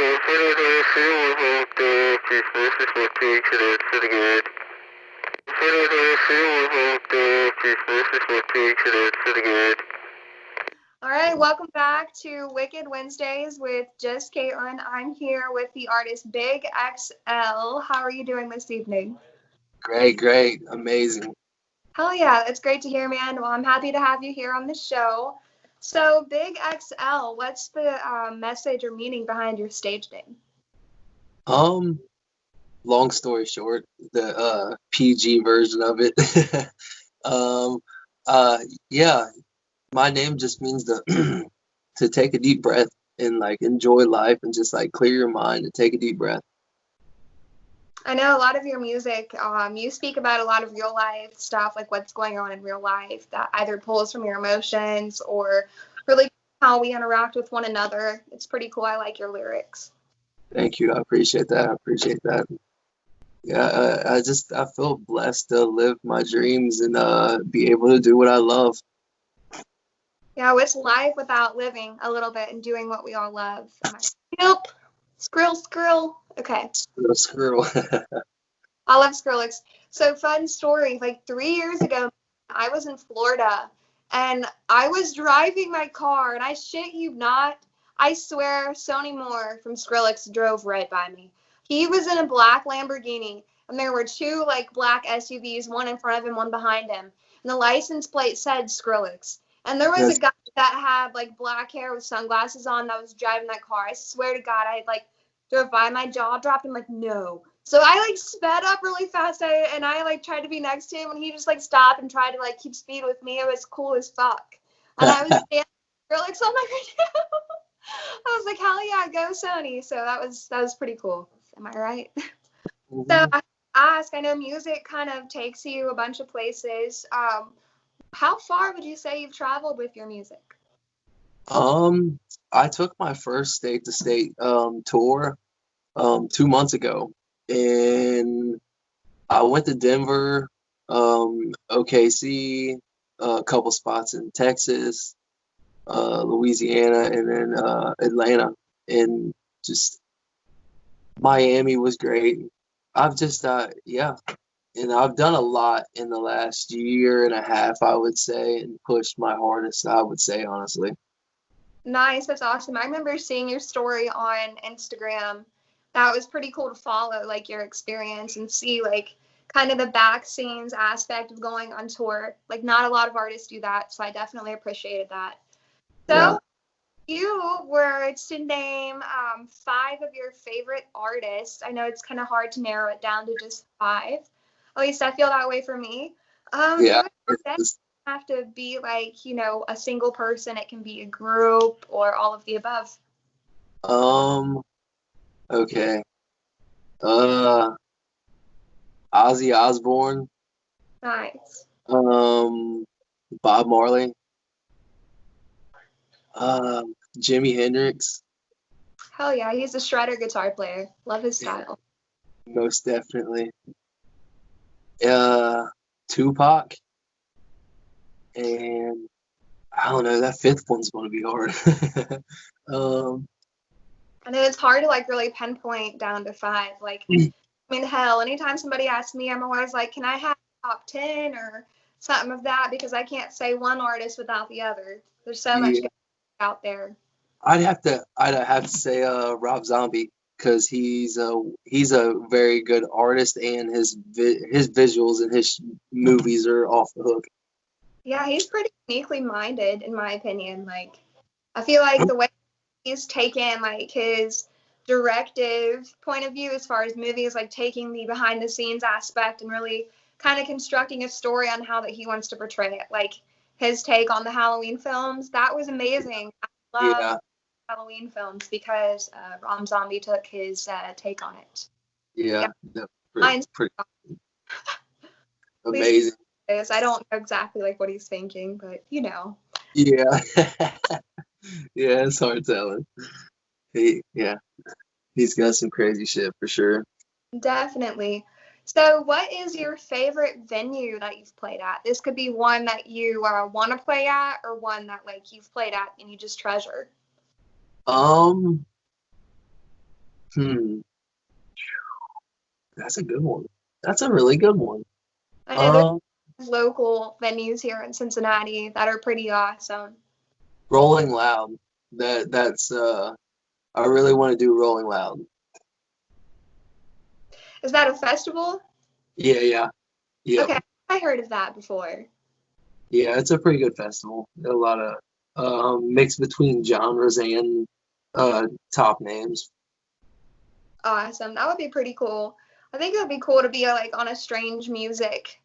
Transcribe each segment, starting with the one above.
All right, welcome back to Wicked Wednesdays with just Kaitlyn. I'm here with the artist Big XL. How are you doing this evening? Great, amazing. Hell yeah, it's great to hear, man. Well, I'm happy to have you here on the show. So, Big XL, what's the message or meaning behind your stage name? Um, Long story short, the PG version of it. um, uh, yeah, my name just means to take a deep breath and like enjoy life and just like clear your mind and take a deep breath. I know a lot of your music, you speak about a lot of real life stuff, like what's going on in real life that either pulls from your emotions or really how we interact with one another. It's pretty cool. I like your lyrics. Thank you. I appreciate that. Yeah, I feel blessed to live my dreams and be able to do what I love. Yeah, what's life without living a little bit and doing what we all love? Nope. Skrill. Okay. Squirrel. I love Skrillex. So fun story. Like 3 years ago, I was in Florida and I was driving my car and I shit you not, I swear Sony Moore from Skrillex drove right by me. He was in a black Lamborghini and there were two like black SUVs, one in front of him, one behind him. And the license plate said Skrillex. And there was a Yes. guy that had like black hair with sunglasses on that was driving that car. I swear to God, I like drove by, my jaw dropped. I'm like, no. So I like sped up really fast and I like tried to be next to him and he just like stopped and tried to like keep speed with me. It was cool as fuck. And I was standing there like, oh my God. I was like, hell yeah, go Sony. So that was pretty cool. Am I right? So Mhm. I ask, I know music kind of takes you a bunch of places. How far would you say you've traveled with your music? Um, I took my first state to state tour 2 months ago, and I went to Denver, OKC, a couple spots in Texas, Louisiana, and then Atlanta, and just Miami was great. I've just yeah, and I've done a lot in the last year and a half, I would say, and pushed my hardest, I would say, honestly. Nice, that's awesome. I remember seeing your story on Instagram. That was pretty cool to follow, like your experience and see like kind of the back scenes aspect of going on tour. Like not a lot of artists do that, so I definitely appreciated that. Yeah. So you were to name five of your favorite artists. I know it's kind of hard to narrow it down to just five. At least I feel that way for me. Yeah. Who would you say? Have to be like, a single person. It can be a group or all of the above. Um, okay. Uh, Ozzy Osbourne, Nice. um, Bob Marley, Jimi Hendrix, Hell yeah, he's a shredder guitar player. Love his yeah, style. most definitely. Uh, Tupac, and I don't know, that fifth one's going to be hard. um, And it's hard to like really pinpoint down to five. Like, I mean, hell, anytime somebody asks me, I'm always like, can I have top 10 or something of that? Because I can't say one artist without the other. There's so much yeah, good out there. I'd have to say Rob Zombie because he's a very good artist and his visuals and his movies are off the hook. Yeah, he's pretty uniquely minded, in my opinion. Like, I feel like the way he's taken like his directive point of view as far as movies, like taking the behind the scenes aspect and really kind of constructing a story on how that he wants to portray it. Like his take on the Halloween films, that was amazing. I love Yeah, Halloween films because Rom Zombie took his take on it. Yeah, yeah, that's mine's pretty at least amazing. is. I don't know exactly like what he's thinking, but you know. Yeah, yeah, it's hard telling. Yeah, he's got some crazy shit for sure. Definitely. So, what is your favorite venue that you've played at? This could be one that you want to play at, or one that like you've played at and you just treasure. Um, Hmm, that's a good one. That's a really good one. I know Um, there's local venues here in Cincinnati that are pretty awesome. Rolling Loud. That's I really want to do Rolling Loud. Is that a festival? Yeah, yeah, yep, Okay, I heard of that before. yeah. It's a pretty good festival. A lot of mix between genres and top names. Awesome. That would be pretty cool. I think it would be cool to be like on a strange music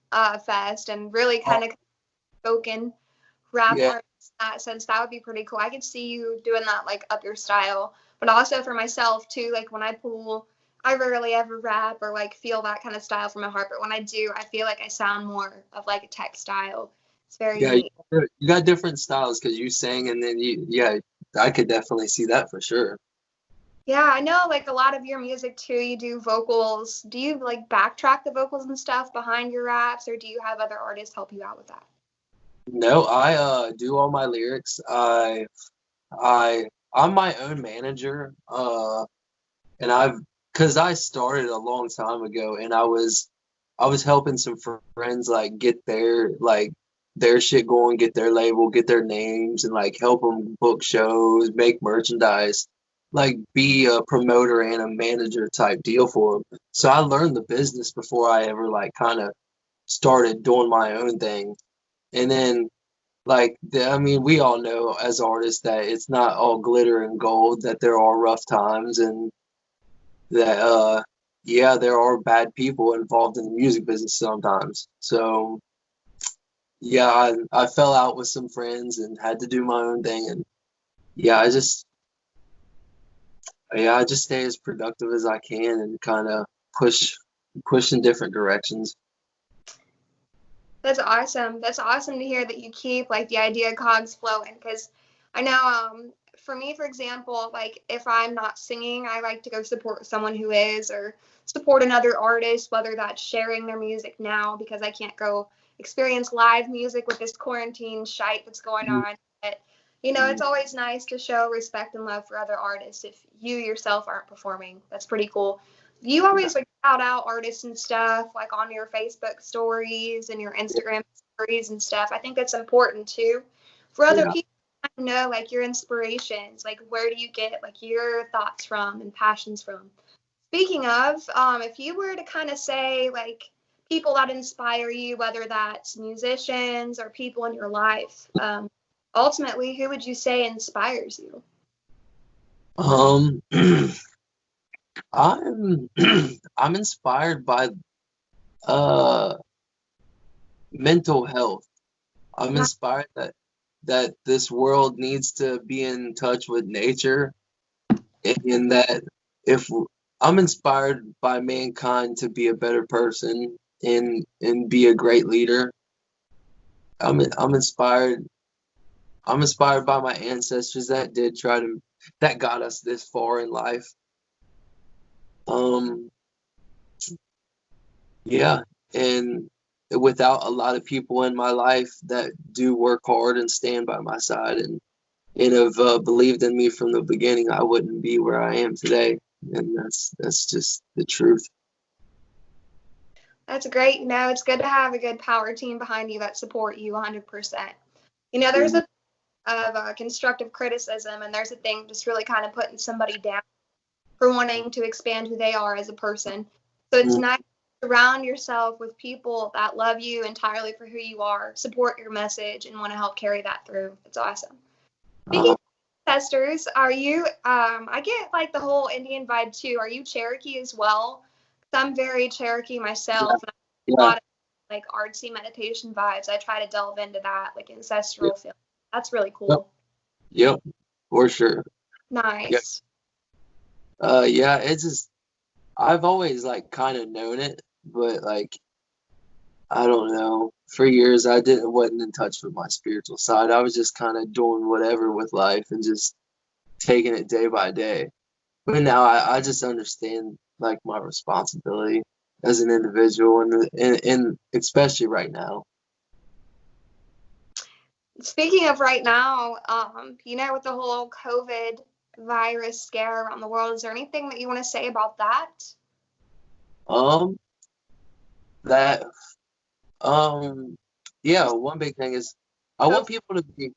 fest and really kind Oh, of spoken rap yeah, artist in that sense. That would be pretty cool. I could see you doing that like up your style. But also for myself too, like when I pull, I rarely ever rap or like feel that kind of style from my heart. But when I do, I feel like I sound more of like a tech style. It's very yeah. neat. You got different styles because you sang and then yeah. I could definitely see that for sure. Yeah, I know like a lot of your music too, you do vocals. Do you like backtrack the vocals and stuff behind your raps, or do you have other artists help you out with that? No, I do all my lyrics. I'm my own manager. And I've because I started a long time ago, and I was helping some friends like get their shit going, get their label, get their names, and like help them book shows, make merchandise, like be a promoter and a manager type deal for them. So I learned the business before I ever like kind of started doing my own thing. And then I mean, we all know as artists that it's not all glitter and gold, that there are rough times and that yeah, there are bad people involved in the music business sometimes. So yeah, I fell out with some friends and had to do my own thing, and yeah, I just stay as productive as I can and kind of push in different directions. That's awesome. That's awesome to hear that you keep like the idea cogs flowing because I know for me, for example, like if I'm not singing, I like to go support someone who is or support another artist, whether that's sharing their music now because I can't go experience live music with this quarantine shite that's going on. But it's Mhm. always nice to show respect and love for other artists if you yourself aren't performing. That's pretty cool. You always like shout out artists and stuff like on your Facebook stories and your Instagram stories and stuff. I think that's important too for other Yeah. people to know like your inspirations, like where do you get like your thoughts from and passions from. Speaking of, if you were to kind of say like people that inspire you, whether that's musicians or people in your life, ultimately, who would you say inspires you? Um, I'm I'm inspired by uh mental health. I'm Not inspired that this world needs to be in touch with nature, and that if I'm inspired by mankind to be a better person and be a great leader. I'm inspired. I'm inspired by my ancestors that got us this far in life. Um, yeah, and without a lot of people in my life that do work hard and stand by my side and have believed in me from the beginning, I wouldn't be where I am today. And that's just the truth. That's great. It's good to have a good power team behind you that support you 100%. There's Mhm. a of constructive criticism, and there's a thing just really kind of putting somebody down for wanting to expand who they are as a person. So it's nice to surround yourself with people that love you entirely for who you are, support your message, and want to help carry that through. It's awesome. Speaking Uh, of ancestors, are you? I get like the whole Indian vibe too. Are you Cherokee as well? 'Cause I'm very Cherokee yeah, myself, and I have a yeah, lot of like artsy meditation vibes. I try to delve into that, like yep, ancestral feel. That's really yep, cool. yep, for sure. Yeah, Nice. yeah. It's just I've always like kind of known it, but like I don't know. For years, I didn't wasn't in touch with my spiritual side. I was just kind of doing whatever with life and just taking it day by day. But now I just understand like my responsibility as an individual, and especially right now. Speaking of right now, with the whole COVID virus scare around the world. Is there anything that you want to say about that? Um, that yeah, one big thing is I Go want people to be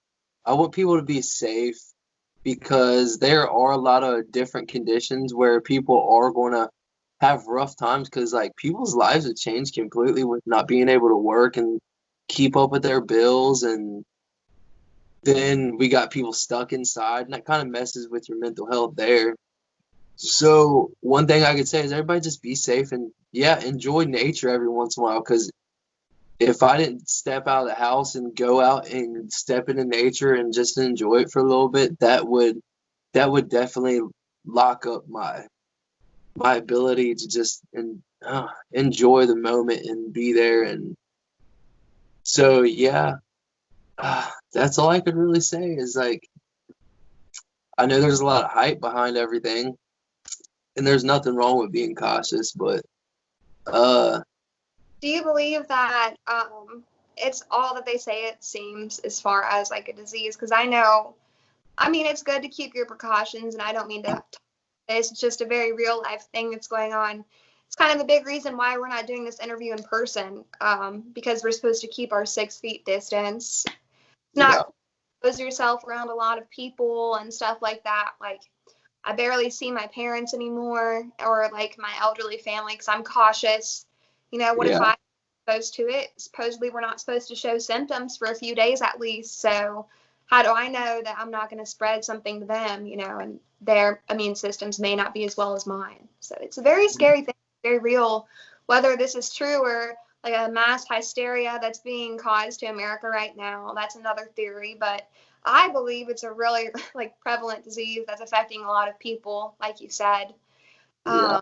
I want people to be safe because there are a lot of different conditions where people are going to have rough times because like people's lives have changed completely with not being able to work and keep up with their bills, and then we got people stuck inside, and that kind of messes with your mental health there. So one thing I could say is everybody just be safe and yeah, enjoy nature every once in a while because if I didn't step out of the house and go out and step into nature and just enjoy it for a little bit, that would definitely lock up my ability to just enjoy the moment and be there. And so yeah, that's all I could really say is like I know there's a lot of hype behind everything, and there's nothing wrong with being cautious, but uh Do you believe that it's all that they say it seems as far as like a disease? Because I mean, it's good to keep your precautions, and I don't mean to. It's just a very real life thing that's going on. It's kind of a big reason why we're not doing this interview in person, because we're supposed to keep our 6 feet distance. yeah, Not expose yourself around a lot of people and stuff like that. Like, I barely see my parents anymore or like my elderly family because I'm cautious. What if yeah, I'm exposed to it? Supposedly, we're not supposed to show symptoms for a few days at least. So, how do I know that I'm not going to spread something to them, and their immune systems may not be as well as mine? So, it's a very scary thing, very real. Whether this is true or like a mass hysteria that's being caused to America right now, that's another theory. But I believe it's a really like prevalent disease that's affecting a lot of people, like you said. yeah, Um,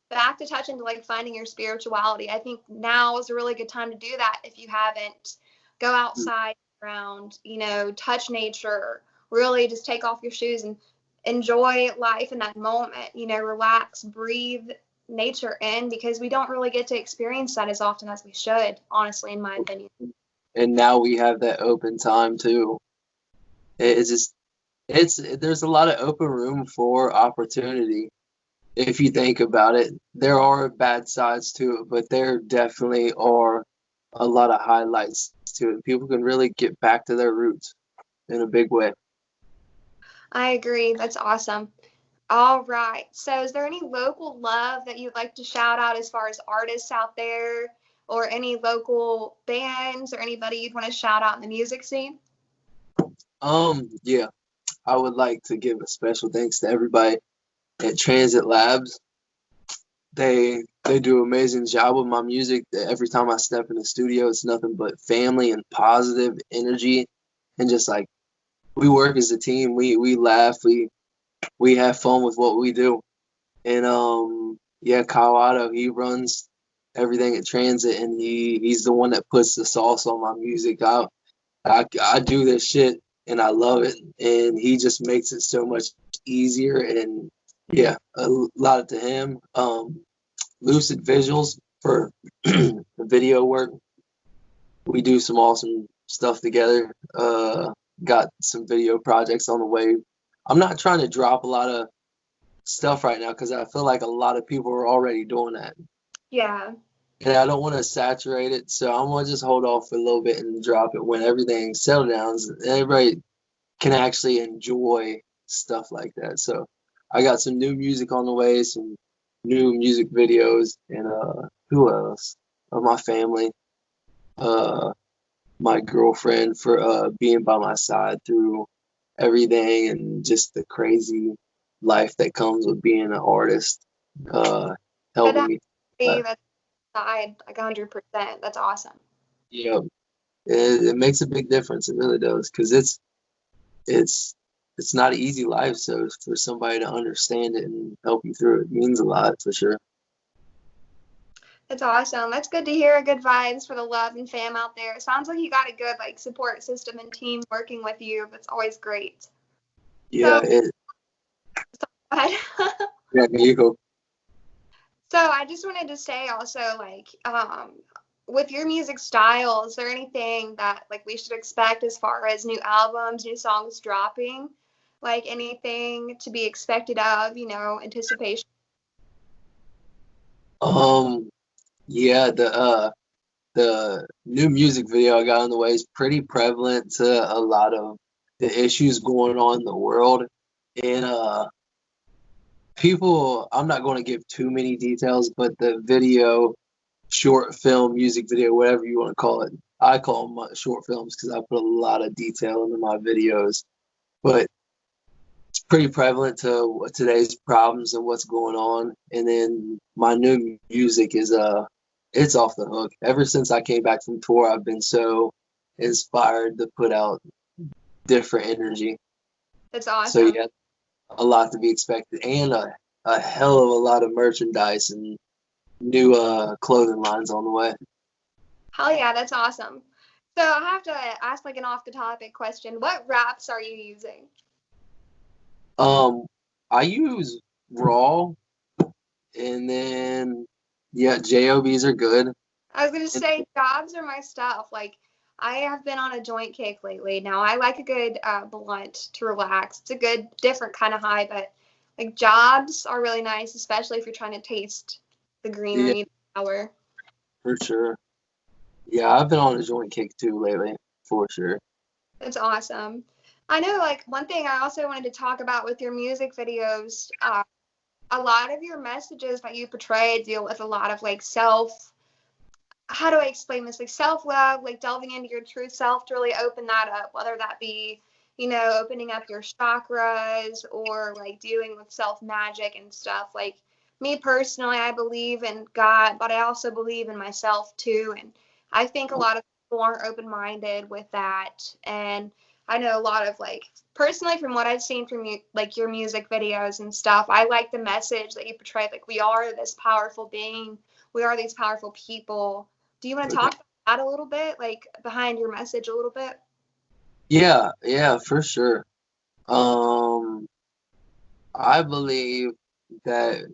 Back to touch into like finding your spirituality. I think now is a really good time to do that if you haven't. Go outside around, touch nature, really just take off your shoes and enjoy life in that moment, relax, breathe nature in because we don't really get to experience that as often as we should, honestly, in my opinion. and now we have that open time too. It's just there's a lot of open room for opportunity. If you think about it, there are bad sides to it, but there definitely are a lot of highlights to it. People can really get back to their roots in a big way. I agree. That's awesome. All right. So, is there any local love that you'd like to shout out as far as artists out there, or any local bands, or anybody you'd want to shout out in the music scene? Yeah, I would like to give a special thanks to everybody at Transit Labs. They do an amazing job with my music. Every time I step in the studio, it's nothing but family and positive energy, and just like we work as a team. We laugh. We have fun with what we do. And yeah, Kyle Otto, he runs everything at Transit, and he's the one that puts the sauce on my music. I do this shit and I love it, and he just makes it so much easier. And yeah, a lot to him. Lucid Visuals for the video work. We do some awesome stuff together. Got some video projects on the way. I'm not trying to drop a lot of stuff right now because I feel like a lot of people are already doing that. Yeah. And I don't want to saturate it, so I'm gonna just hold off for a little bit and drop it when everything settles down. Everybody can actually enjoy stuff like that. So I got some new music on the way, some new music videos, and who else? My family, uh, my girlfriend for being by my side through everything and just the crazy life that comes with being an artist, Good helping to me. see that side, like 100%. That's awesome. Yeah, it makes a big difference. It really does, because it's it's not an easy life. So for somebody to understand it and help you through it means a lot for sure. That's awesome. That's good to hear. Good vibes for the love and fam out there. It sounds like you got a good like support system and team working with you. That's always great. Yeah, So, yeah, there you go. so I just wanted to say also like with your music style, is there anything that like we should expect as far as new albums, new songs dropping? Like anything to be expected of, anticipation? Yeah, the new music video I got on the way is pretty prevalent to a lot of the issues going on in the world. And people, I'm not going to give too many details, but the video, short film, music video, whatever you want to call it, I call them short films because I put a lot of detail into my videos. But it's pretty prevalent to today's problems and what's going on. And then my new music is it's off the hook. Ever since I came back from tour, I've been so inspired to put out different energy. That's awesome. So yeah, a lot to be expected, and a hell of a lot of merchandise and new clothing lines on the way. Hell yeah, that's awesome. So I have to ask like an off the topic question. What wraps are you using? I use Raw, and then yeah, JOBs are good. I was gonna say jobs are my stuff. Like I have been on a joint kick lately. Now I like a good blunt to relax. It's a good different kind of high, but like jobs are really nice, especially if you're trying to taste the greenery, the flower. For sure. Yeah, I've been on a joint kick too lately, for sure. That's awesome. I know, like, one thing I also wanted to talk about with your music videos, a lot of your messages that you portray deal with a lot of, like, how do I explain this? Like, self-love, like, delving into your true self to really open that up, whether that be, opening up your chakras or, like, dealing with self-magic and stuff. Like, me personally, I believe in God, but I also believe in myself, too, and I think a lot of people aren't open-minded with that, and I know a lot of, like, personally from what I've seen from you, like your music videos and stuff, I like the message that you portray. Like, we are this powerful being. We are these powerful people. Do you want to talk about that a little bit, like behind your message a little bit? Yeah, for sure. I believe that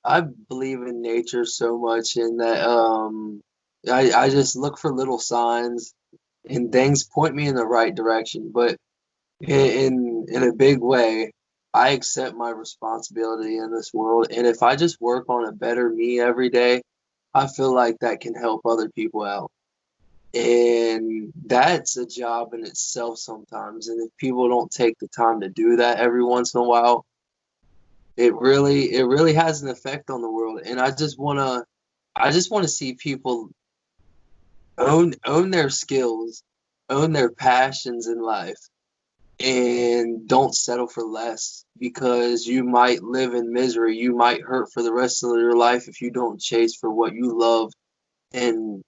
I believe in nature so much, and that I just look for little signs and things point me in the right direction. But in a big way, I accept my responsibility in this world, and if I just work on a better me every day, I feel like that can help other people out. And that's a job in itself sometimes. And if people don't take the time to do that every once in a while, it really has an effect on the world. And I just wanna see people own their skills, own their passions in life, and don't settle for less, because you might live in misery. You might hurt for the rest of your life if you don't chase for what you love and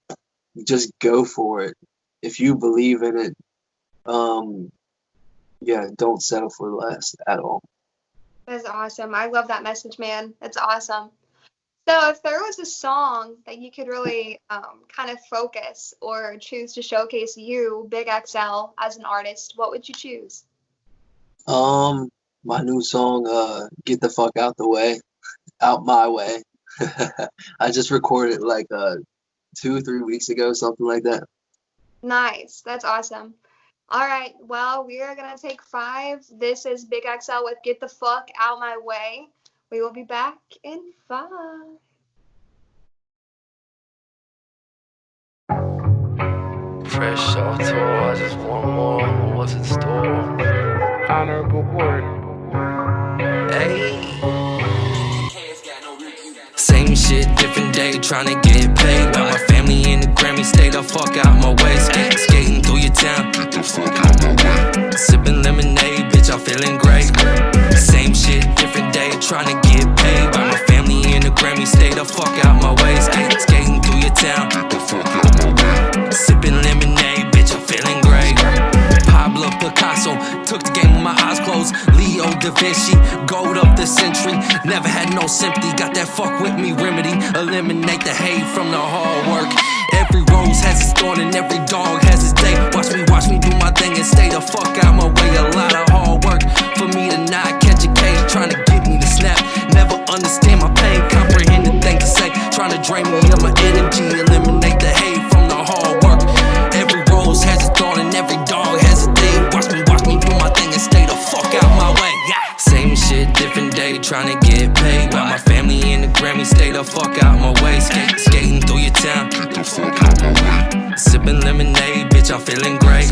just go for it. If you believe in it, don't settle for less at all. That's awesome. I love that message, man. That's awesome. So if there was a song that you could really kind of focus or choose to showcase you, Big XL, as an artist, what would you choose? My new song, Get the Fuck Out the Way, Out My Way. I just recorded it like 2-3 weeks ago, something like that. Nice. That's awesome. All right. Well, we are going to take 5. This is Big XL with Get the Fuck Out My Way. We will be back in 5. Fresh off tour, I just want more. What's in store? Honorable word. Hey. Same shit, different day, tryna get paid. Got my family in the Grammy, stay the fuck out my way. Skating through your town, get the fuck out my way. Sipping lemonade, bitch, I'm feeling great. Same shit, different day, tryna get paid. Got my family in the Grammy, stay the fuck out my way. Skating through your town, get the fuck out my way. Sipping lemonade, bitch, I'm feeling great. Pablo Picasso, took the game with my eyes closed. Leo da Vinci, gold up the century. Never had no sympathy, got that fuck with me remedy. Eliminate the hate from the hard work. Every rose has its thorn and every dog has its day. Watch me do my thing and stay the fuck out my way. A lot of hard work for me to not catch a case, trying to get me to snap. Never understand my pain, comprehend the thing to say. Trying to drain me of my energy, eliminate the hate from the hard work. Every rose has its thorn and every dog has its day. Watch me trying to get paid. While my family in the Grammy, stay the fuck out my way. Skating through your town, get the fuck out my way. Sipping lemonade, bitch, I'm feeling great.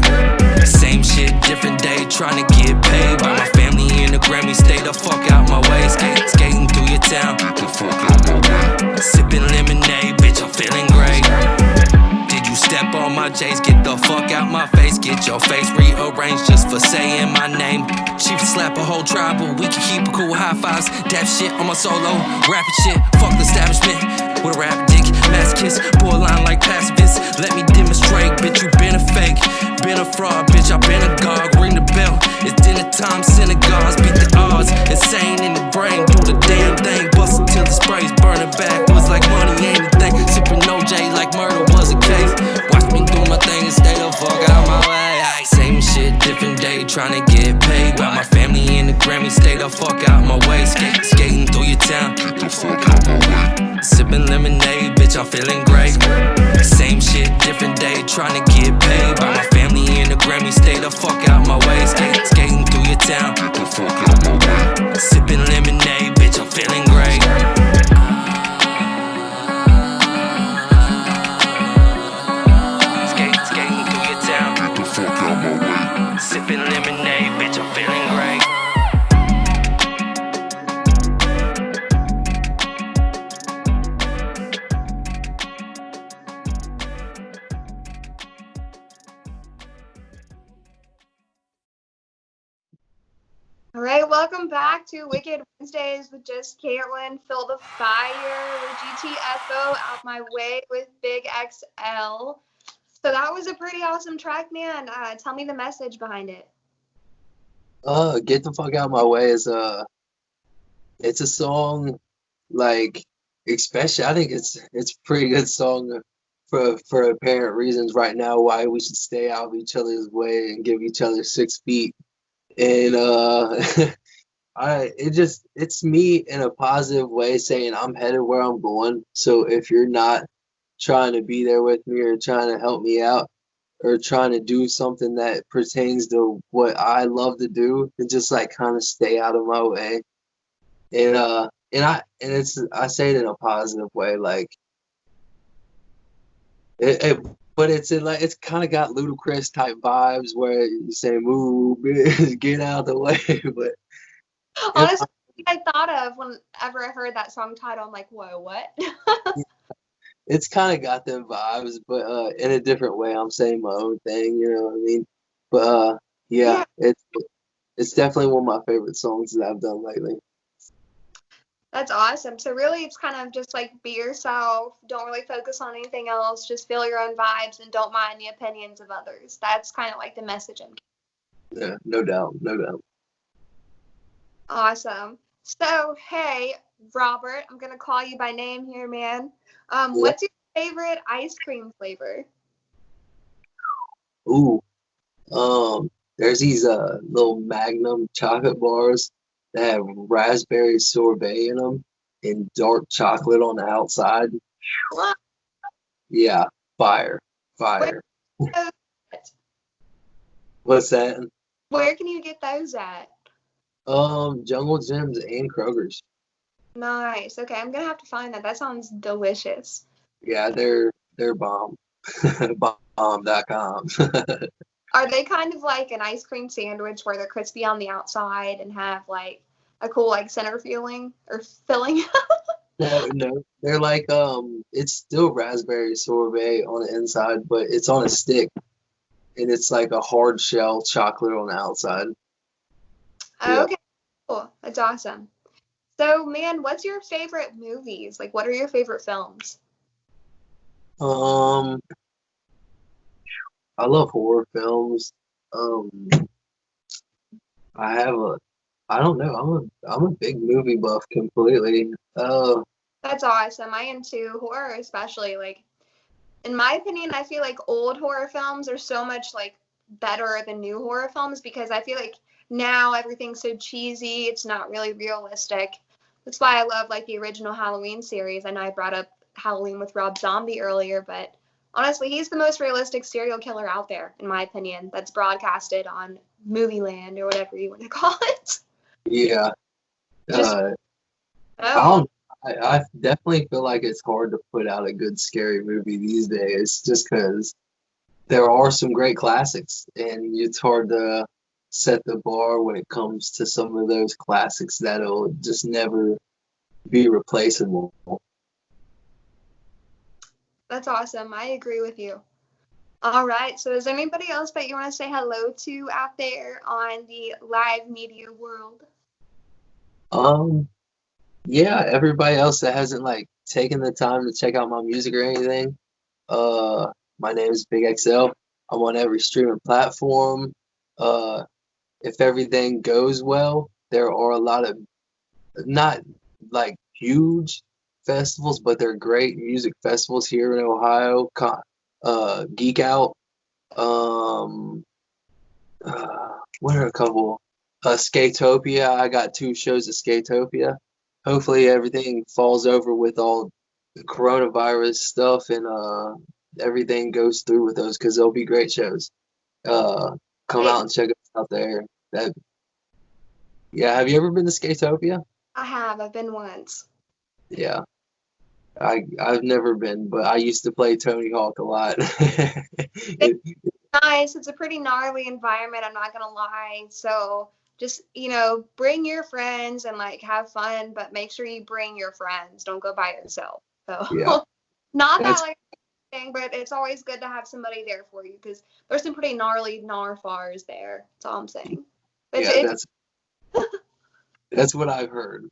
Same shit, different day, trying to get paid. While my family in the Grammy, stay the fuck out my way. Skating through your town, get the fuck out my way. Sipping lemonade, bitch, I'm feeling great. Did you step on my J's? Get the fuck out my face. Get your face rearranged just for saying my name. She slap a whole tribe, but we can keep it cool. High fives, dap shit on my solo. Rapping shit, fuck the establishment. With a rap dick, masochist, borderline like pacifist. Let me demonstrate, bitch, you been a fake. Been a fraud, bitch, I been a gog. Ring the bell, it's dinner time, synagogues. Beat the odds, insane in the brain. Do the damn thing, bust it till the sprays. Burning backwards like money ain't a thing. Sipping OJ like murder was a case. Watch me do my thing and stay the fuck out my way. Same shit, different day, trying to get paid. While my family in the Grammy, stay the fuck out my way. Skating through your town, get the fuck out my way. Sipping lemonade, bitch, I'm feeling great. Same shit, different day, trying to get paid. While my family in the Grammy, stay the fuck out my way. Skating through your town, get the fuck out my way. Sipping lemonade, bitch, I'm feeling great. Skating through your town, get the fuck out my way. Sipping lemonade, bitch, I'm feeling great. All right, welcome back to Wicked Wednesdays with just Kaitlyn. Fill the fire with GTFO out my way with Big XL. So that was a pretty awesome track, man. Tell me the message behind it. Get the fuck out my way is it's a song, like, especially I think it's a pretty good song for apparent reasons right now why we should stay out of each other's way and give each other 6 feet. And it's me in a positive way saying I'm headed where I'm going. So if you're not trying to be there with me or trying to help me out or trying to do something that pertains to what I love to do, then just like kind of stay out of my way. And I say it in a positive way, like but it's kind of got ludicrous type vibes where you say move, bitch, get out of the way. But Honestly, I thought of whenever I heard that song title, I'm like, whoa, what? it's kind of got them vibes, but in a different way. I'm saying my own thing, you know what I mean? But yeah, it's definitely one of my favorite songs that I've done lately. That's awesome. So really it's kind of just like be yourself. Don't really focus on anything else. Just feel your own vibes and don't mind the opinions of others. That's kind of like the message I'm getting. Yeah, no doubt. Awesome. So, hey, Robert, I'm going to call you by name here, man. What's your favorite ice cream flavor? Ooh, there's these little Magnum chocolate bars that have raspberry sorbet in them and dark chocolate on the outside. What? Yeah, fire. What's that? Where can you get those at? Jungle Gyms and Kroger's. Nice. Okay, I'm gonna have to find that. That sounds delicious. Yeah, they're bomb. Bomb.com. Are they kind of like an ice cream sandwich where they're crispy on the outside and have like a cool like center filling? No, they're like it's still raspberry sorbet on the inside, but it's on a stick, and it's like a hard shell chocolate on the outside. Okay, cool. That's awesome. So, man, what's your favorite movies? Like, what are your favorite films? I love horror films. I don't know. I'm a big movie buff completely. That's awesome. I am too. Horror, especially. Like, in my opinion, I feel like old horror films are so much like better than new horror films because I feel like now everything's so cheesy. It's not really realistic. That's why I love like the original Halloween series. I know I brought up Halloween with Rob Zombie earlier, but honestly, he's the most realistic serial killer out there, in my opinion, that's broadcasted on Movie Land or whatever you want to call it. Yeah. Just I oh, don't. I definitely feel like it's hard to put out a good scary movie these days, just because there are some great classics, and it's hard to set the bar when it comes to some of those classics that'll just never be replaceable. that's awesome. I agree with you. All right. So is there anybody else that you want to say hello to out there on the live media world? Um, yeah, everybody else that hasn't like taken the time to check out my music or anything, uh, my name is Big XL. I'm on every streaming platform. Uh, if everything goes well, there are a lot of not like huge festivals, but they're great music festivals here in Ohio. Geek Out. Um, what are a couple? Skatopia. I got 2 shows at Skatopia. Hopefully everything falls over with all the coronavirus stuff and everything goes through with those because they'll be great shows. Come Hey, out and check us out there. That Yeah, have you ever been to Skatopia? I have. I've been once. Yeah. I've never been, but I used to play Tony Hawk a lot. It's It, nice. It's a pretty gnarly environment. I'm not gonna lie. So just bring your friends and like have fun, but make sure you bring your friends. Don't go by yourself. So yeah, not that that's like thing, but it's always good to have somebody there for you because there's some pretty gnarly narfars there. That's all I'm saying. It's yeah, it's that's what I've heard.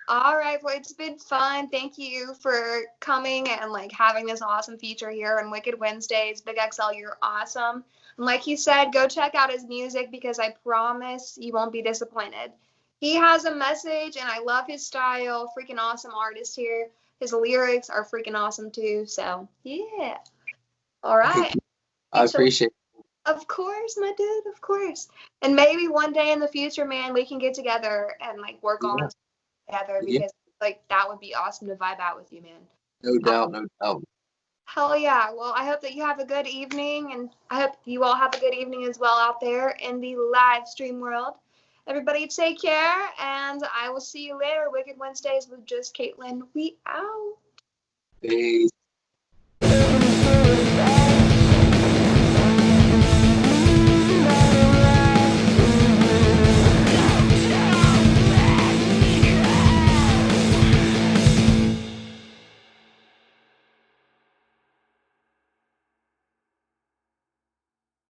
all right. Well, it's been fun. Thank you for coming and like having this awesome feature here on Wicked Wednesdays. Big XL, you're awesome. And like you said, go check out his music because I promise you won't be disappointed. He has a message and I love his style. Freaking awesome artist here. His lyrics are freaking awesome too. So yeah. All Thank right. you. I So appreciate of course, my dude, of course. And maybe one day in the future, man, we can get together and like work it. on Yeah, this together yeah, because like that would be awesome to vibe out with you, man. no Uh, doubt, no doubt. Hell yeah. Well, I hope that you have a good evening and I hope you all have a good evening as well out there in the live stream world. Everybody take care and I will see you later. Wicked Wednesdays with just Kaitlyn. We out. Peace.